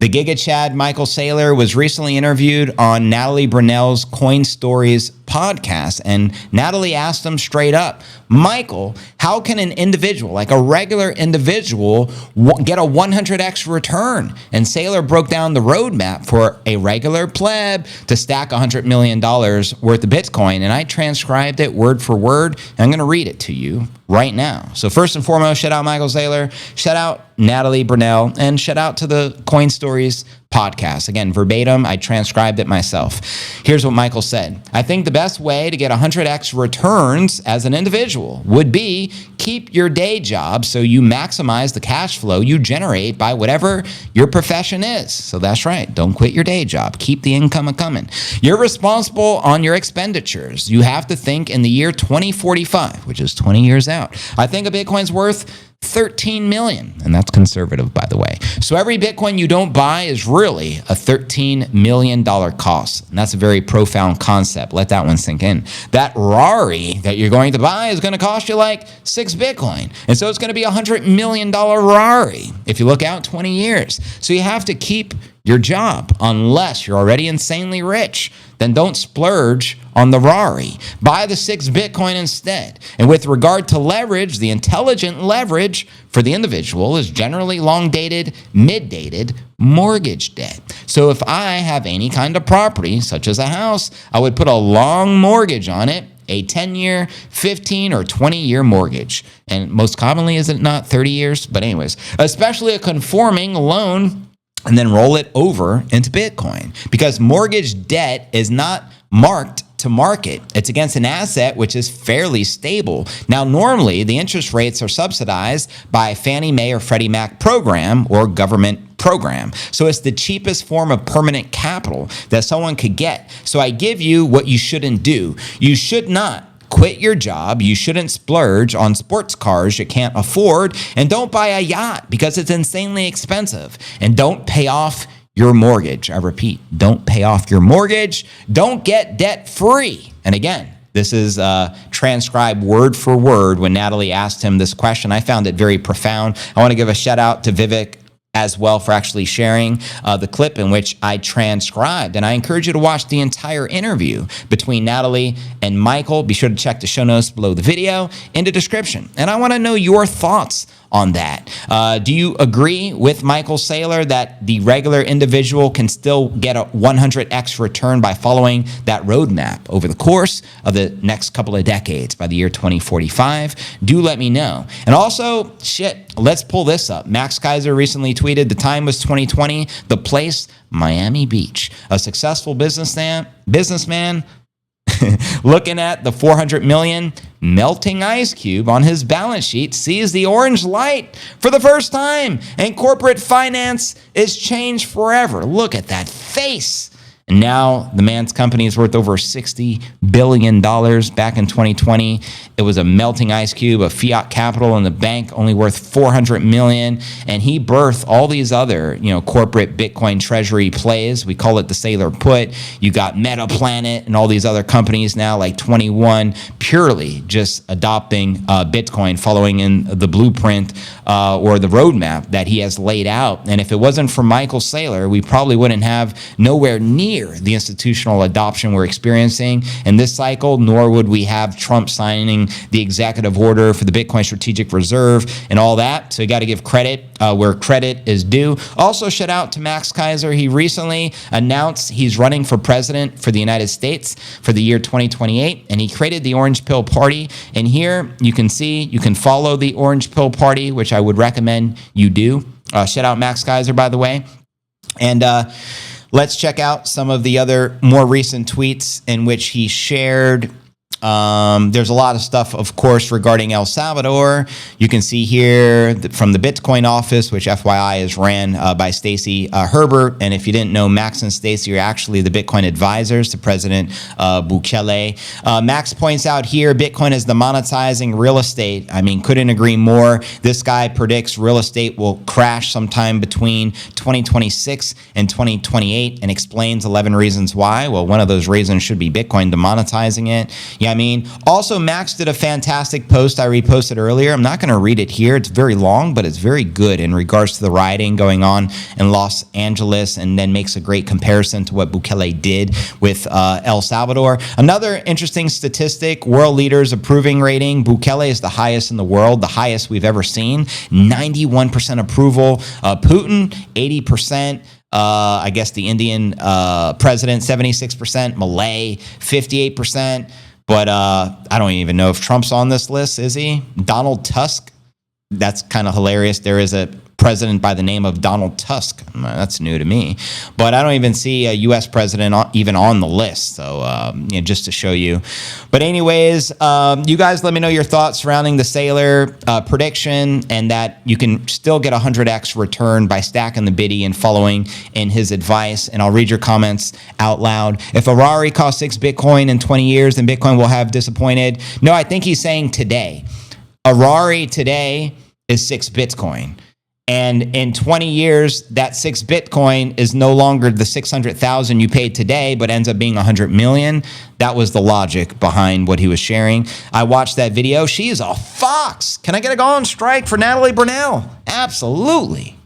The Giga Chad Michael Saylor was recently interviewed on Natalie Brunell's Coin Stories podcast, and Natalie asked him straight up, Michael, how can an individual, like a regular individual, get a 100x return? And Saylor broke down the roadmap for a regular pleb to stack $100 million worth of Bitcoin, and I transcribed it word for word, and I'm going to read it to you right now. So first and foremost, shout out Michael Saylor, shout out Natalie Brunell, and shout out to the Coin Stories podcast. Again, verbatim, I transcribed it myself. Here's what Michael said. I think the best way to get 100x returns as an individual would be keep your day job so you maximize the cash flow you generate by whatever your profession is. So that's right. Don't quit your day job. Keep the income coming. You're responsible on your expenditures. You have to think in the year 2045, which is 20 years out. I think a Bitcoin's worth 13 million, and that's conservative, by the way. So every Bitcoin you don't buy is really a $13 million cost, and that's a very profound concept. Let that one sink in. That Rari that you're going to buy is going to cost you like 6 Bitcoin, and so it's going to be a $100 million Rari if you look out 20 years. So you have to keep your job unless you're already insanely rich. Then don't splurge on the Rari. Buy the 6 Bitcoin instead. And with regard to leverage, the intelligent leverage for the individual is generally long-dated, mid-dated mortgage debt. So if I have any kind of property, such as a house, I would put a long mortgage on it, a 10-year, 15, or 20-year mortgage. And most commonly, is it not 30 years? But anyways, especially a conforming loan, and then roll it over into Bitcoin, because mortgage debt is not marked to market. It's against an asset which is fairly stable. Now, normally the interest rates are subsidized by Fannie Mae or Freddie Mac program or government program. So it's the cheapest form of permanent capital that someone could get. So I give you what you shouldn't do. You should not quit your job. You shouldn't splurge on sports cars you can't afford, and don't buy a yacht because it's insanely expensive, and don't pay off your mortgage. I repeat, don't pay off your mortgage. Don't get debt free. And again, this is transcribed word for word when Natalie asked him this question. I found it very profound. I want to give a shout out to Vivek as well for actually sharing the clip in which I transcribed. And I encourage you to watch the entire interview between Natalie and Michael. Be sure to check the show notes below the video in the description. And I want to know your thoughts on that. Do you agree with Michael Saylor that the regular individual can still get a 100x return by following that roadmap over the course of the next couple of decades by the year 2045? Do let me know. And also, let's pull this up. Max Keiser recently tweeted, the time was 2020, the place, Miami Beach. A successful businessman looking at the 400 million melting ice cube on his balance sheet sees the orange light for the first time, and corporate finance is changed forever. Look at that face. And now the man's company is worth over $60 billion. Back in 2020, it was a melting ice cube, a fiat capital in the bank only worth $400 million. And he birthed all these other, corporate Bitcoin treasury plays. We call it the Saylor put. You got Metaplanet and all these other companies now like 21 purely just adopting Bitcoin, following in the blueprint or the roadmap that he has laid out. And if it wasn't for Michael Saylor, we probably wouldn't have nowhere near the institutional adoption we're experiencing in this cycle, nor would we have Trump signing the executive order for the Bitcoin Strategic Reserve and all that. So you got to give credit where credit is due. Also, shout out to Max Keiser. He recently announced he's running for president for the United States for the year 2028, and he created the Orange Pill Party. And here you can see, you can follow the Orange Pill Party, which I would recommend you do. Shout out Max Keiser, by the way. And let's check out some of the other more recent tweets in which he shared. There's a lot of stuff, of course, regarding El Salvador. You can see here from the Bitcoin office, which FYI is ran by Stacy Herbert. And if you didn't know, Max and Stacy are actually the Bitcoin advisors to President Bukele. Max points out here, Bitcoin is demonetizing real estate. I mean, couldn't agree more. This guy predicts real estate will crash sometime between 2026 and 2028 and explains 11 reasons why. Well, one of those reasons should be Bitcoin demonetizing it. You Yeah, I mean, also Max did a fantastic post I reposted earlier. I'm not going to read it here. It's very long, but it's very good in regards to the rioting going on in Los Angeles, and then makes a great comparison to what Bukele did with El Salvador. Another interesting statistic, world leaders approving rating. Bukele is the highest in the world, the highest we've ever seen. 91% approval. Putin, 80%. I guess the Indian president, 76%. Malay, 58%. But I don't even know if Trump's on this list, is he? Donald Tusk, that's kind of hilarious. There is a president by the name of Donald Tusk. That's new to me. But I don't even see a U.S. president even on the list. So, just to show you. But anyways, you guys let me know your thoughts surrounding the Saylor prediction, and that you can still get 100x return by stacking the biddy and following in his advice. And I'll read your comments out loud. If a Ferrari costs 6 Bitcoin in 20 years, then Bitcoin will have disappointed. No, I think he's saying today. A Ferrari today is 6 Bitcoin. And in 20 years, that 6 Bitcoin is no longer the 600,000 you paid today, but ends up being 100 million. That was the logic behind what he was sharing. I watched that video. She is a fox. Can I get a go on strike for Natalie Brunell? Absolutely.